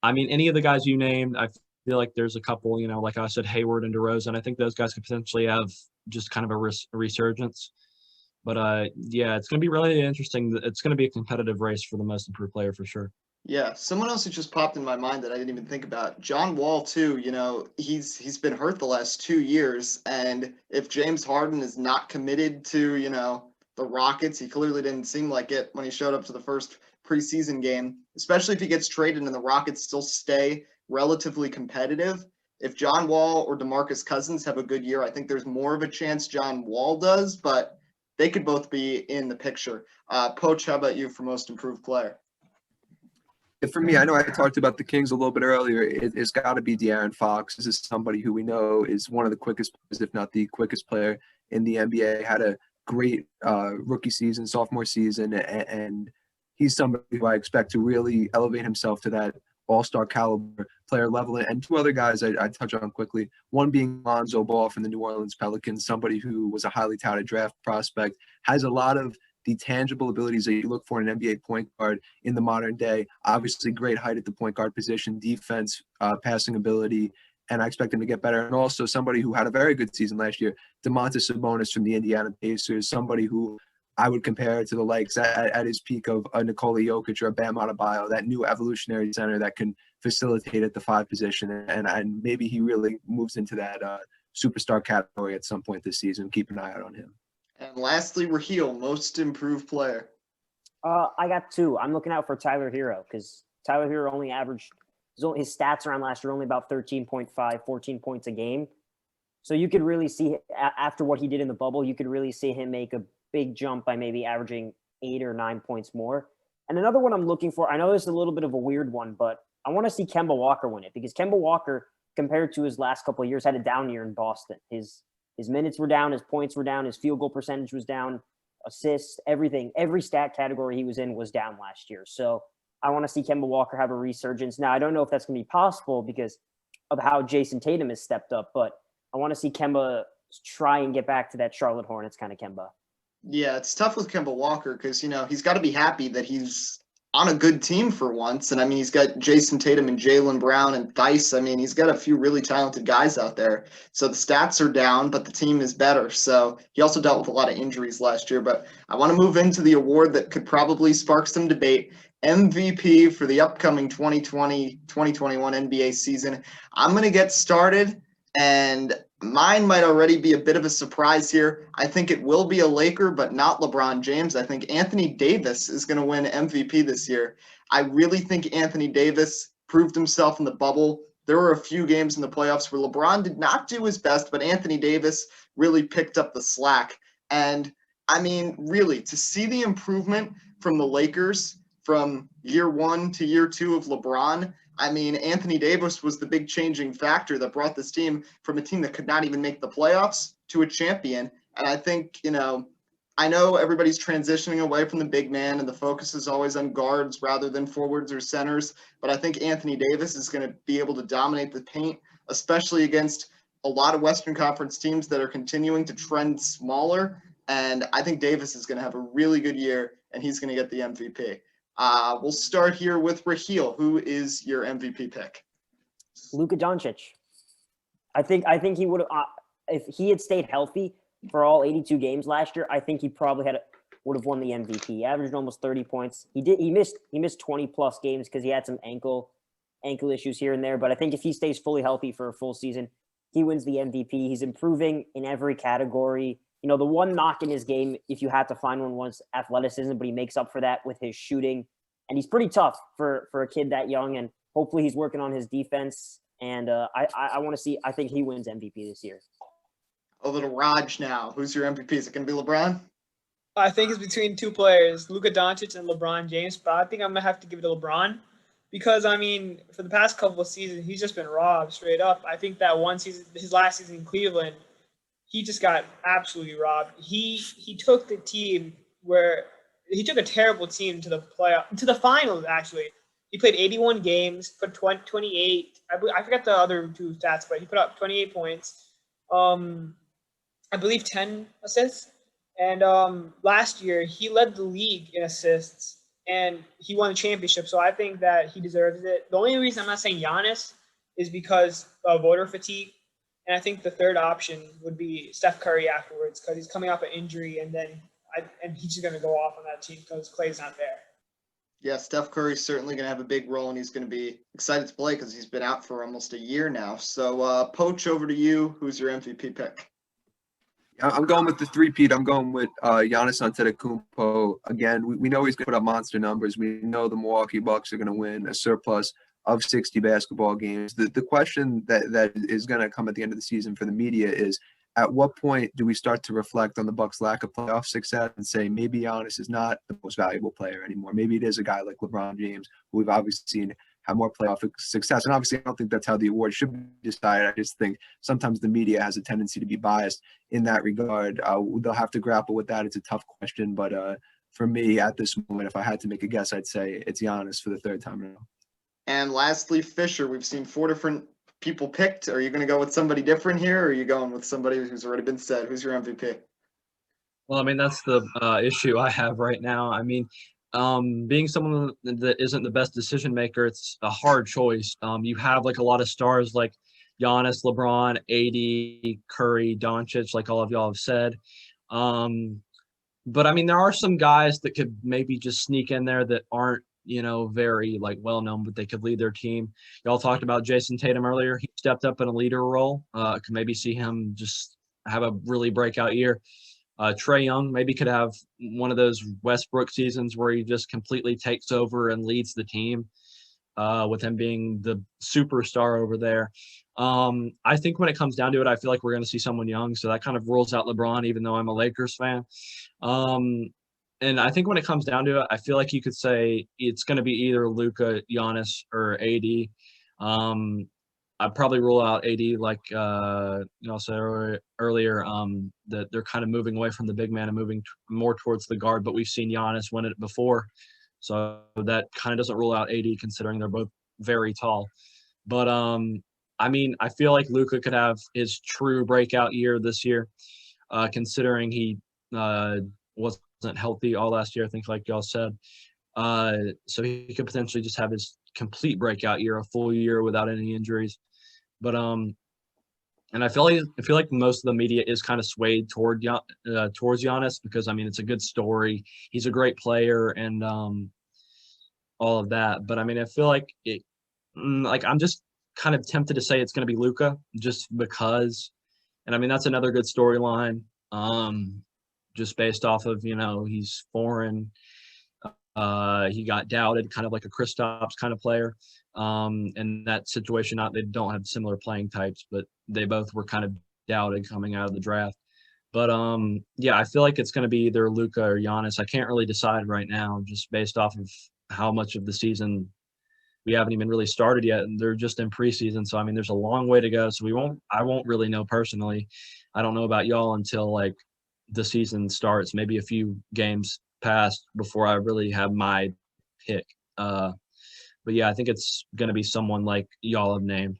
E: any of the guys you named, I feel like there's a couple, like I said, Hayward and DeRozan. I think those guys could potentially have just kind of a resurgence. But it's going to be really interesting. It's going to be a competitive race for the most improved player for sure.
A: Yeah, someone else who just popped in my mind that I didn't even think about, John Wall too. He's been hurt the last 2 years, and if James Harden is not committed to the Rockets, he clearly didn't seem like it when he showed up to the first preseason game. Especially if he gets traded and the Rockets still stay relatively competitive. If John Wall or DeMarcus Cousins have a good year, I think there's more of a chance John Wall does, but they could both be in the picture. Poch, how about you for most improved player?
C: For me, I know I talked about the Kings a little bit earlier. It's got to be De'Aaron Fox. This is somebody who we know is one of the quickest players, if not the quickest player in the NBA. Had a great rookie season, sophomore season, and he's somebody who I expect to really elevate himself to that all-star caliber player level. And 2 other guys I'd touch on quickly, one being Lonzo Ball from the New Orleans Pelicans, somebody who was a highly touted draft prospect, has a lot of the tangible abilities that you look for in an NBA point guard in the modern day. Obviously, great height at the point guard position, defense, passing ability, and I expect him to get better. And also somebody who had a very good season last year, Domantas Sabonis from the Indiana Pacers, somebody who I would compare to the likes at his peak of a Nikola Jokic or a Bam Adebayo, that new evolutionary center that can facilitate at the 5 position. And maybe he really moves into that superstar category at some point this season. Keep an eye out on him.
A: And lastly, Rahill, most improved player.
B: I got 2. I'm looking out for Tyler Hero because Tyler Hero only averaged his stats around last year only about 13.5, 14 points a game. So you could really see after what he did in the bubble, you could really see him make a big jump by maybe averaging 8 or 9 points more. And another one I'm looking for, I know this is a little bit of a weird one, but I want to see Kemba Walker win it because Kemba Walker, compared to his last couple of years, had a down year in Boston. His minutes were down, his points were down, his field goal percentage was down, assists, everything. Every stat category he was in was down last year. So I want to see Kemba Walker have a resurgence. Now, I don't know if that's going to be possible because of how Jason Tatum has stepped up, but I want to see Kemba try and get back to that Charlotte Hornets kind of Kemba.
A: Yeah, it's tough with Kemba Walker because, he's got to be happy that he's on a good team for once. And, he's got Jason Tatum and Jaylen Brown and Theis. He's got a few really talented guys out there. So the stats are down, but the team is better. So he also dealt with a lot of injuries last year. But I want to move into the award that could probably spark some debate. MVP for the upcoming 2020-2021 NBA season. I'm going to get started, and mine might already be a bit of a surprise here. I think it will be a Laker, but not LeBron James. I think Anthony Davis is going to win MVP this year. I really think Anthony Davis proved himself in the bubble. There were a few games in the playoffs where LeBron did not do his best, but Anthony Davis really picked up the slack. And, really, to see the improvement from the Lakers from year 1 to year 2 of LeBron, Anthony Davis was the big changing factor that brought this team from a team that could not even make the playoffs to a champion. And I think, I know everybody's transitioning away from the big man and the focus is always on guards rather than forwards or centers. But I think Anthony Davis is going to be able to dominate the paint, especially against a lot of Western Conference teams that are continuing to trend smaller. And I think Davis is going to have a really good year and he's going to get the MVP. We'll start here with Rahill. Who is your MVP pick?
B: Luka Doncic. I think he would have if he had stayed healthy for all 82 games last year. I think he probably would have won the MVP. He averaged almost 30 points. He missed 20 plus games because he had some ankle issues here and there. But I think if he stays fully healthy for a full season, he wins the MVP. He's improving in every category. The one knock in his game, if you had to find one, was athleticism, but he makes up for that with his shooting. And he's pretty tough for a kid that young, and hopefully he's working on his defense. And I want to see – I think he wins MVP this year.
A: A little Raj now. Who's your MVP? Is it going to be LeBron?
D: I think it's between 2 players, Luka Doncic and LeBron James. But I think I'm going to have to give it to LeBron because, for the past couple of seasons, he's just been robbed straight up. I think that one season, his last season in Cleveland – he just got absolutely robbed. He took the team where he took a terrible team to the finals. Actually, he played 81 games, put 28. I forget the other 2 stats, but he put up 28 points. I believe 10 assists. And last year he led the league in assists, and he won the championship. So I think that he deserves it. The only reason I'm not saying Giannis is because of voter fatigue. And I think the third option would be Steph Curry afterwards because he's coming off an injury, and he's just going to go off on that team because Klay's not there.
A: Yeah, Steph Curry's certainly going to have a big role, and he's going to be excited to play because he's been out for almost a year now. So, Poach, over to you. Who's your MVP pick?
C: I'm going with the three-peat. I'm going with Giannis Antetokounmpo. Again, we know he's going to put up monster numbers. We know the Milwaukee Bucks are going to win a surplus of 60 basketball games. The question that is going to come at the end of the season for the media is, at what point do we start to reflect on the Bucks' lack of playoff success and say maybe Giannis is not the most valuable player anymore? Maybe it is a guy like LeBron James, who we've obviously seen have more playoff success. And obviously, I don't think that's how the award should be decided. I just think sometimes the media has a tendency to be biased in that regard. They'll have to grapple with that. It's a tough question. But for me, at this moment, if I had to make a guess, I'd say it's Giannis for the 3rd time now.
A: And lastly, Fisher. We've seen 4 different people picked. Are you going to go with somebody different here, or are you going with somebody who's already been said? Who's your MVP?
E: Well, I mean, that's the issue I have right now. I mean, being someone that isn't the best decision maker, it's a hard choice. You have like a lot of stars like Giannis, LeBron, AD, Curry, Doncic, like all of y'all have said. But I mean, there are some guys that could maybe just sneak in there that aren't, very like well known, but they could lead their team. Y'all talked about Jason Tatum earlier. He stepped up in a leader role. Could maybe see him just have a really breakout year. Trae Young maybe could have one of those Westbrook seasons where he just completely takes over and leads the team, with him being the superstar over there. I think when it comes down to it, I feel like we're going to see someone young, so that kind of rules out LeBron, even though I'm a Lakers fan. And I think when it comes down to it, I feel like you could say it's going to be either Luka, Giannis, or AD. I'd probably rule out AD, like said earlier, that they're kind of moving away from the big man and moving more towards the guard. But we've seen Giannis win it before, so that kind of doesn't rule out AD, considering they're both very tall. But I mean, I feel like Luka could have his true breakout year this year, considering he wasn't healthy all last year, I think, like y'all said. So he could potentially just have his complete breakout year, a full year without any injuries. But and I feel like most of the media is kind of swayed towards Giannis, because I mean, it's a good story. He's a great player and all of that. But I mean, I feel like I'm just kind of tempted to say it's going to be Luka, just because. And I mean, that's another good storyline. Just based off of, he's foreign. He got doubted, kind of like a Kristaps kind of player. In that situation, they don't have similar playing types, but they both were kind of doubted coming out of the draft. But yeah, I feel like it's going to be either Luka or Giannis. I can't really decide right now, just based off of how much of the season we haven't even really started yet, and they're just in preseason. So I mean, there's a long way to go. So I won't really know personally. I don't know about y'all until like the season starts, maybe a few games past before I really have my pick. But yeah, I think it's going to be someone like y'all have named.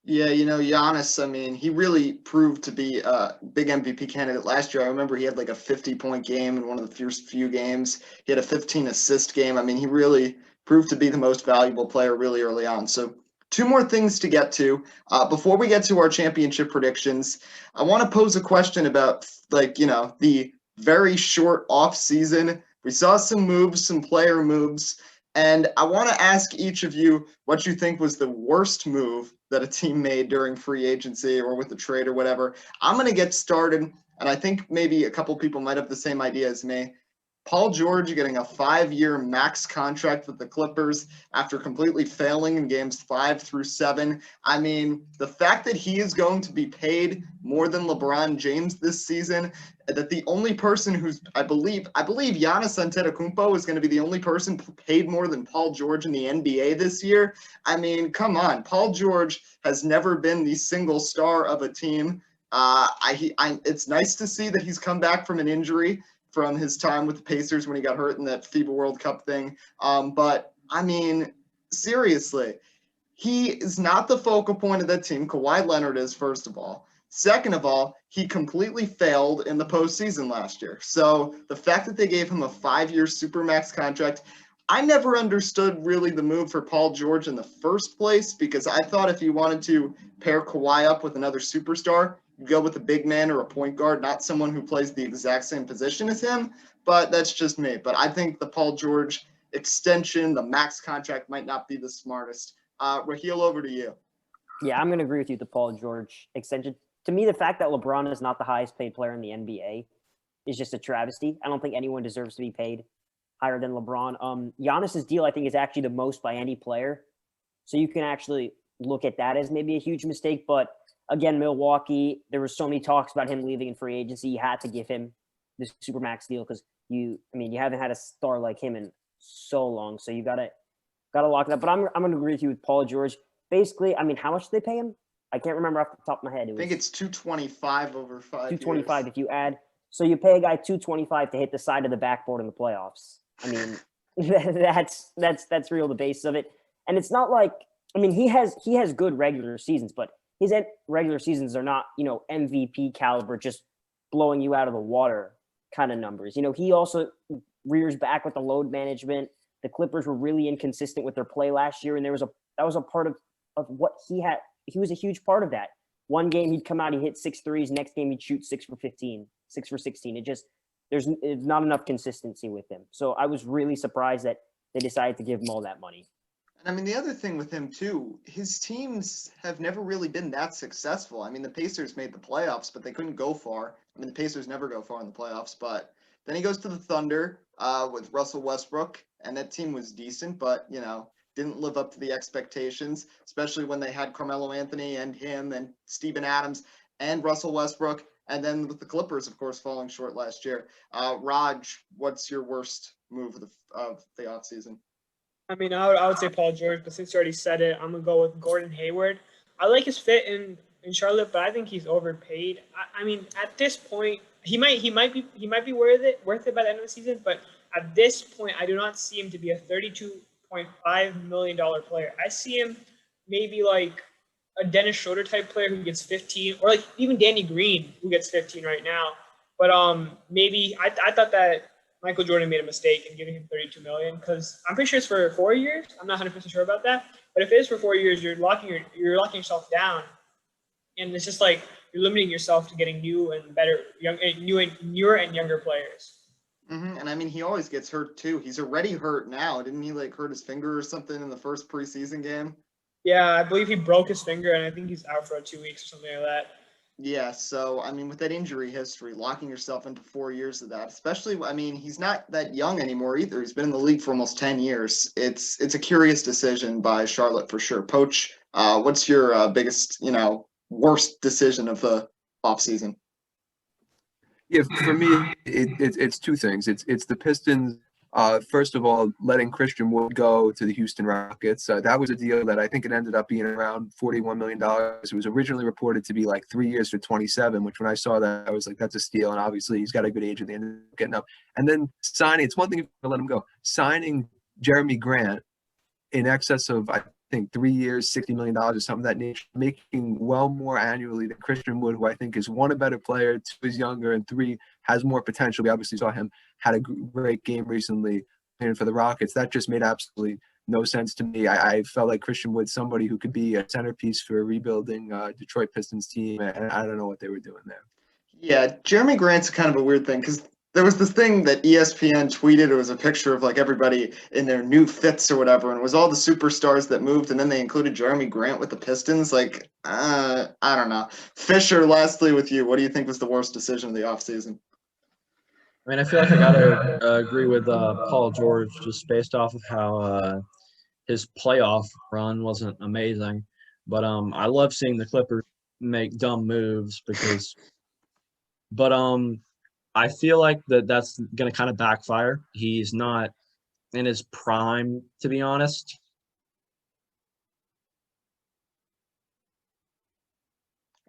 A: Yeah, Giannis, I mean, he really proved to be a big MVP candidate last year. I remember he had like a 50-point game in one of the first few games. He had a 15-assist game. I mean, he really proved to be the most valuable player really early on. So two more things to get to. Before we get to our championship predictions, I want to pose a question about, the very short off season. We saw some moves, some player moves. And I want to ask each of you what you think was the worst move that a team made during free agency or with the trade or whatever. I'm going to get started, and I think maybe a couple people might have the same idea as me. Paul George getting a 5-year max contract with the Clippers after completely failing in games 5 through 7. I mean, the fact that he is going to be paid more than LeBron James this season, that the only person who's, I believe Giannis Antetokounmpo is going to be the only person paid more than Paul George in the NBA this year. I mean, come on. Paul George has never been the single star of a team. It's nice to see that he's come back from an injury from his time with the Pacers when he got hurt in that FIBA World Cup thing. But, I mean, seriously, he is not the focal point of that team. Kawhi Leonard is, first of all. Second of all, he completely failed in the postseason last year. So the fact that they gave him a 5-year supermax contract, I never understood really the move for Paul George in the first place, because I thought if you wanted to pair Kawhi up with another superstar, you go with a big man or a point guard, not someone who plays the exact same position as him. But that's just me. But I think the Paul George extension, the max contract, might not be the smartest. Rahill, over to you.
B: Yeah, I'm going to agree with you. The Paul George extension. To me, the fact that LeBron is not the highest paid player in the NBA is just a travesty. I don't think anyone deserves to be paid higher than LeBron. Giannis's deal, I think, is actually the most by any player. So you can actually look at that as maybe a huge mistake. But again, Milwaukee, there was so many talks about him leaving in free agency. You had to give him this supermax deal because you haven't had a star like him in so long. So you gotta lock it up. But I'm gonna agree with you with Paul George. Basically, I mean, how much did they pay him? I can't remember off the top of my head.
A: I think it's $225 over 5 years.
B: $225 if you add. So you pay a guy $225 to hit the side of the backboard in the playoffs. I mean, that's real the basis of it. And it's not like, I mean, he has good regular seasons, but his regular seasons are not, MVP caliber, just blowing you out of the water kind of numbers. He also rears back with the load management. The Clippers were really inconsistent with their play last year, and that was a part of what he had. He was a huge part of that. One game he'd come out, he hit 6 threes. Next game he'd shoot 6 for 15, 6 for 16. There's not enough consistency with him. So I was really surprised that they decided to give him all that money.
A: And I mean, the other thing with him too, his teams have never really been that successful. I mean, the Pacers made the playoffs, but they couldn't go far. I mean, the Pacers never go far in the playoffs, but then he goes to the Thunder with Russell Westbrook, and that team was decent, but, didn't live up to the expectations, especially when they had Carmelo Anthony and him and Steven Adams and Russell Westbrook. And then with the Clippers, of course, falling short last year. Raj, what's your worst move of the offseason?
D: I mean, I would say Paul George, but since you already said it, I'm gonna go with Gordon Hayward. I like his fit in Charlotte, but I think he's overpaid. I mean, at this point, he might be worth it by the end of the season, but at this point, I do not see him to be a $32.5 million player. I see him maybe like a Dennis Schroeder type player who gets 15, or like even Danny Green who gets 15 right now. But maybe I thought that Michael Jordan made a mistake in giving him $32 million because I'm pretty sure it's for 4 years. I'm not 100% sure about that. But if it is for 4 years, you're locking yourself down, and it's just like you're limiting yourself to getting new and better, newer and younger players.
A: Mm-hmm. And I mean, he always gets hurt too. He's already hurt now. Didn't he hurt his finger or something in the first preseason game?
D: Yeah, I believe he broke his finger, and I think he's out for 2 weeks or something like that.
A: Yeah, so, I mean, with that injury history, locking yourself into 4 years of that, especially, I mean, he's not that young anymore either. He's been in the league for almost 10 years. It's a curious decision by Charlotte for sure. Poach, what's your biggest, worst decision of the offseason?
C: Yeah, for me, it's two things. It's the Pistons. First of all, letting Christian Wood go to the Houston Rockets. That was a deal that I think it ended up being around $41 million. It was originally reported to be like 3 years for 27, which when I saw that, I was like, that's a steal. And obviously he's got a good age at the end of getting up. And then signing, it's one thing to let him go. Signing Jeremy Grant in excess of, I think, 3 years, $60 million or something of that nature, making well more annually than Christian Wood, who I think is one, a better player, two, is younger, and three, has more potential. We obviously saw him had a great game recently playing for the Rockets. That just made absolutely no sense to me. I felt like Christian Wood, somebody who could be a centerpiece for a rebuilding Detroit Pistons team, and I don't know what they were doing there.
A: Yeah, Jeremy Grant's kind of a weird thing because there was this thing that ESPN tweeted. It was a picture of everybody in their new fits or whatever, and it was all the superstars that moved, and then they included Jeremy Grant with the Pistons. I don't know. Fisher, lastly with you, what do you think was the worst decision of the offseason?
E: I mean, I feel like I gotta agree with Paul George just based off of how his playoff run wasn't amazing. But I love seeing the Clippers make dumb moves but I feel like that's gonna kind of backfire. He's not in his prime, to be honest.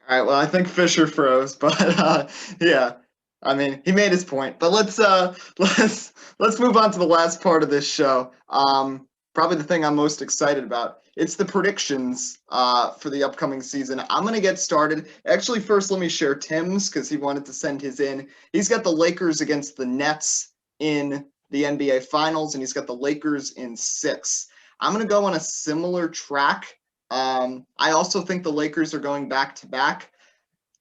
A: All right, well, I think Fisher froze, but yeah. I mean, he made his point, but let's move on to the last part of this show. Probably the thing I'm most excited about. It's the predictions for the upcoming season. I'm gonna get started. Actually, first let me share Tim's because he wanted to send his in. He's got the Lakers against the Nets in the NBA Finals, and he's got the Lakers in 6. I'm gonna go on a similar track. I also think the Lakers are going back to back.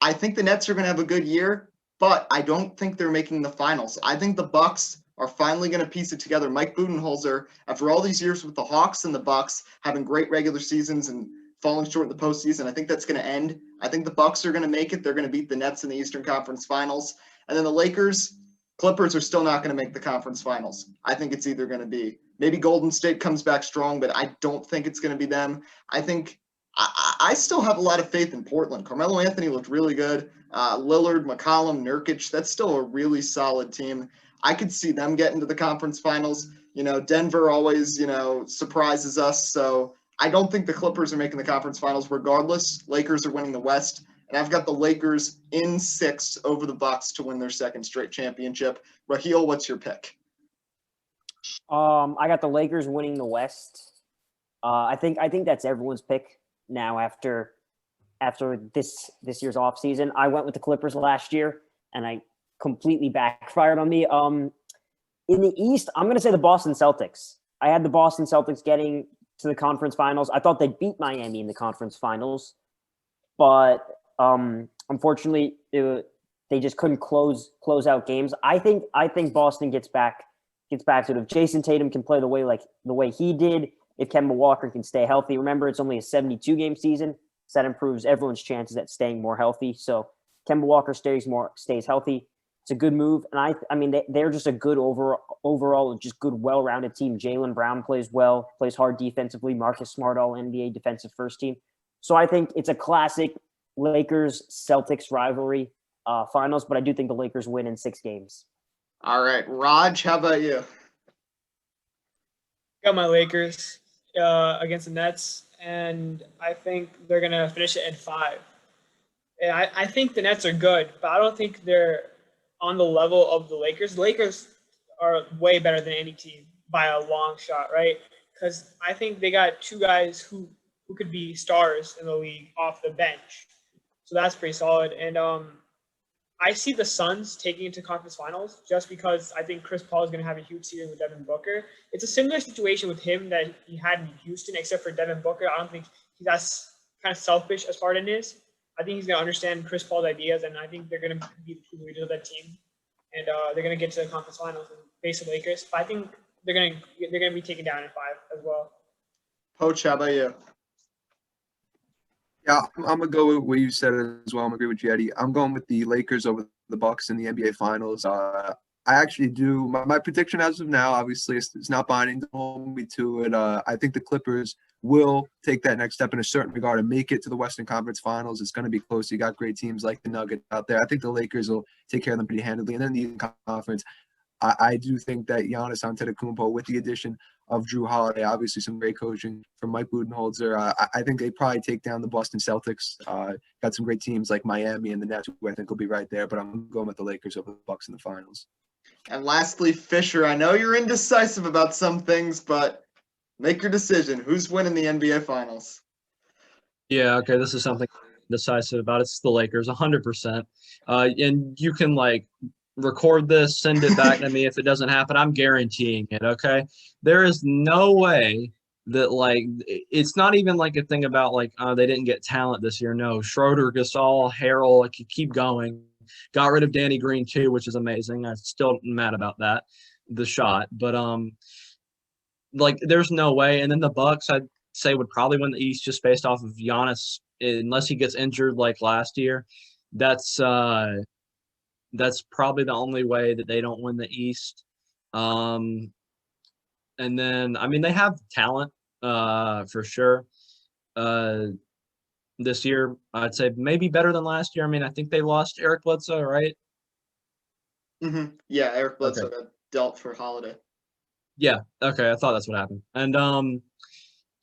A: I think the Nets are gonna have a good year, but I don't think they're making the finals. I think the Bucks are finally going to piece it together. Mike Budenholzer, after all these years with the Hawks and the Bucks, having great regular seasons and falling short in the postseason, I think that's going to end. I think the Bucks are going to make it. They're going to beat the Nets in the Eastern Conference Finals. And then the Lakers, Clippers are still not going to make the conference finals. I think it's either going to be maybe Golden State comes back strong, but I don't think it's going to be them. I think I still have a lot of faith in Portland. Carmelo Anthony looked really good. Lillard, McCollum, Nurkic, that's still a really solid team. I could see them getting to the conference finals. Denver always, surprises us. So I don't think the Clippers are making the conference finals regardless. Lakers are winning the West. And I've got the Lakers in 6 over the Bucks to win their second straight championship. Rahill, what's your pick?
B: I got the Lakers winning the West. I think that's everyone's pick now after this year's offseason. I went with the Clippers last year, and completely backfired on me. In the East, I'm going to say the Boston Celtics. I had the Boston Celtics getting to the conference finals. I thought they'd beat Miami in the conference finals, but unfortunately, they just couldn't close out games. I think Boston gets back to it. If Jason Tatum can play the way he did, if Kemba Walker can stay healthy. Remember, it's only a 72-game season, so that improves everyone's chances at staying more healthy. So Kemba Walker stays healthy. It's a good move, and I mean they're just a good overall just good, well-rounded team. Jaylen Brown plays well, plays hard defensively. Marcus Smart, all NBA defensive first team. So I think it's a classic Lakers-Celtics rivalry finals, but I do think the Lakers win in 6 games.
A: All right, Raj, how about you?
D: Got my Lakers against the Nets, and I think they're gonna finish it at 5. And I think the Nets are good, but I don't think they're on the level of the Lakers. The Lakers are way better than any team by a long shot, right? Because I think they got 2 guys who could be stars in the league off the bench. So that's pretty solid. And I see the Suns taking it to conference finals just because I think Chris Paul is going to have a huge season with Devin Booker. It's a similar situation with him that he had in Houston, except for Devin Booker. I don't think he's as kind of selfish as Harden is. I think he's going to understand Chris Paul's ideas, and I think they're going to be the true leaders of that team. And they're going to get to the conference finals and face the Lakers. But I think they're going to be taken down in 5 as well.
A: Poach, how about you?
C: Yeah, I'm going to go with what you said as well. I'm agree with Jetty. I'm going with the Lakers over the Bucks in the NBA Finals. I actually do. My prediction as of now, obviously, it's not binding. Don't hold me to it. I think the Clippers will take that next step in a certain regard and make it to the Western Conference Finals. It's going to be close. You got great teams like the Nuggets out there. I think the Lakers will take care of them pretty handily. And then the Eastern Conference, I do think that Giannis Antetokounmpo, with the addition of Drew Holiday, obviously some great coaching from Mike Budenholzer, I think they probably take down the Boston Celtics. Got some great teams like Miami and the Nets, who I think will be right there. But I'm going with the Lakers over the Bucks in the finals.
A: And lastly, Fisher, I know you're indecisive about some things, but make your decision. Who's winning the NBA Finals?
E: Yeah, okay, this is something decisive about. It's the Lakers, 100%. And you can, record this, send it back to me if it doesn't happen. I'm guaranteeing it, okay? There is no way that, it's not even a thing about, they didn't get talent this year. No, Schroeder, Gasol, Harrell, you keep going. Got rid of Danny Green, too, which is amazing. I'm still mad about that, the shot. But, there's no way. And then the Bucks, I'd say, would probably win the East just based off of Giannis, unless he gets injured like last year. That's probably the only way that they don't win the East. And then, they have talent for sure. This year, I'd say maybe better than last year. I think they lost Eric Bledsoe, right?
A: Mm-hmm. Yeah, Eric Bledsoe got dealt for Holiday.
E: Yeah. Okay. I thought that's what happened. And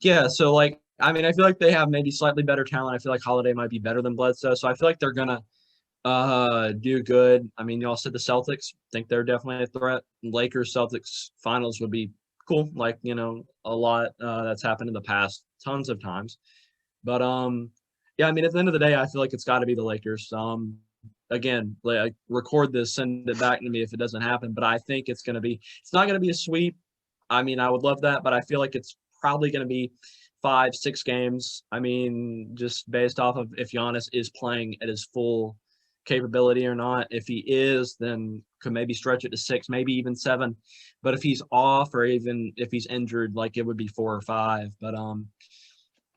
E: yeah. So I feel like they have maybe slightly better talent. I feel like Holiday might be better than Bledsoe. So I feel like they're gonna do good. Y'all said the Celtics. Think they're definitely a threat. Lakers Celtics finals would be cool. A lot that's happened in the past, tons of times. But yeah. At the end of the day, I feel like it's got to be the Lakers. Again, record this, send it back to me if it doesn't happen. But I think it's not going to be a sweep. I would love that, but I feel like it's probably going to be 5-6 games. Just based off of if Giannis is playing at his full capability or not. If he is, then could maybe stretch it to 6, maybe even 7. But if he's off or even if he's injured, it would be 4 or 5. But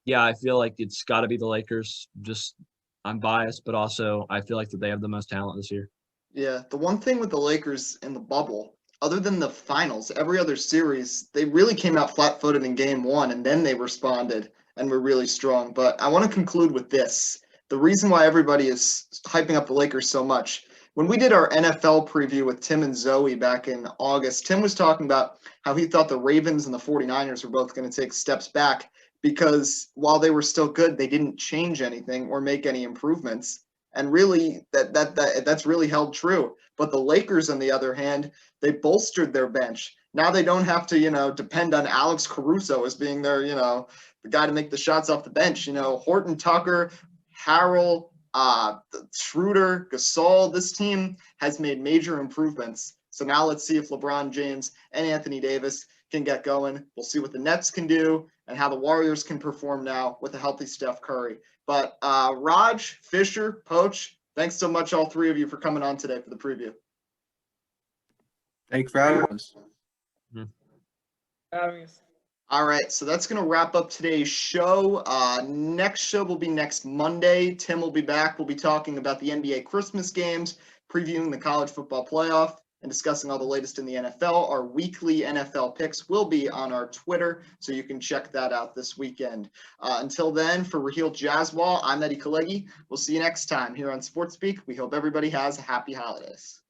E: yeah, I feel like it's got to be the Lakers. Just I'm biased, but also I feel like that they have the most talent this year.
A: Yeah, the one thing with the Lakers in the bubble, other than the finals, every other series, they really came out flat-footed in game 1, and then they responded and were really strong. But I want to conclude with this. The reason why everybody is hyping up the Lakers so much, when we did our NFL preview with Tim and Zoe back in August, Tim was talking about how he thought the Ravens and the 49ers were both going to take steps back because while they were still good, they didn't change anything or make any improvements. And really, that's really held true. But the Lakers, on the other hand, they bolstered their bench. Now they don't have to, depend on Alex Caruso as being their, the guy to make the shots off the bench. Horton Tucker, Harrell, Schroeder, Gasol. This team has made major improvements. So now let's see if LeBron James and Anthony Davis can get going. We'll see what the Nets can do and how the Warriors can perform now with a healthy Steph Curry. But Raj, Fisher, Poach, thanks so much, all three of you, for coming on today for the preview.
C: Thanks for having us.
A: All right, so that's going to wrap up today's show. Next show will be next Monday. Tim will be back. We'll be talking about the NBA Christmas games, previewing the college football playoff, and discussing all the latest in the NFL. Our weekly NFL picks will be on our Twitter, so you can check that out this weekend. Until then, for Rahill, Jaiswal, I'm Eddie Kalegi. We'll see you next time here on Sports Speak. We hope everybody has a happy holidays.